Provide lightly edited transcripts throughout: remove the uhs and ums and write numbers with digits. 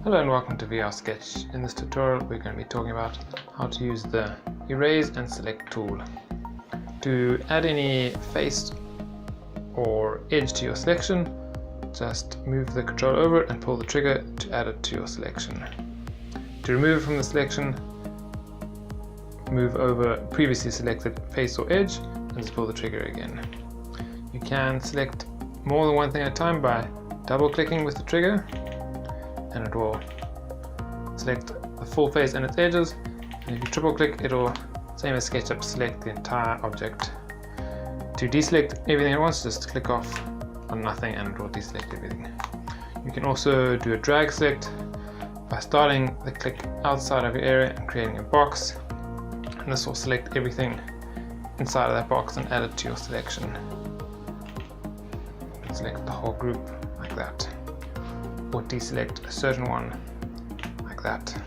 Hello and welcome to VR Sketch. In this tutorial we're going to be talking about how to use the Erase and Select tool. To add any face or edge to your selection, just move the control over and pull the trigger to add it to your selection. To remove it from the selection, move over previously selected face or edge and just pull the trigger again. You can select more than one thing at a time by double clicking with the trigger, and it will select the full face and its edges, and if you triple click it will, same as SketchUp, select the entire object. To deselect everything at once, just click off on nothing and it will deselect everything. You can also do a drag select by starting the click outside of your area and creating a box, and this will select everything inside of that box and add it to your selection. Select the whole group like that, or deselect a certain one like that.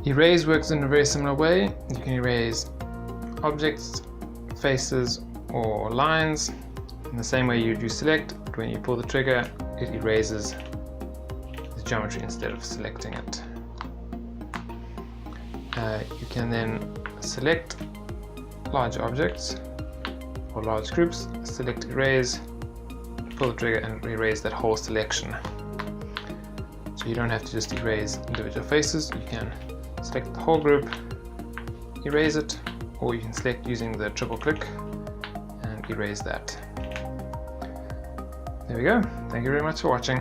Erase works in a very similar way. You can erase objects, faces or lines in the same way you do select, but when you pull the trigger it erases the geometry instead of selecting it. You can then select large objects or large groups, select erase, pull the trigger and erase that whole selection. So you don't have to just erase individual faces, you can select the whole group, erase it, or you can select using the triple click and erase that. There we go. Thank you very much for watching.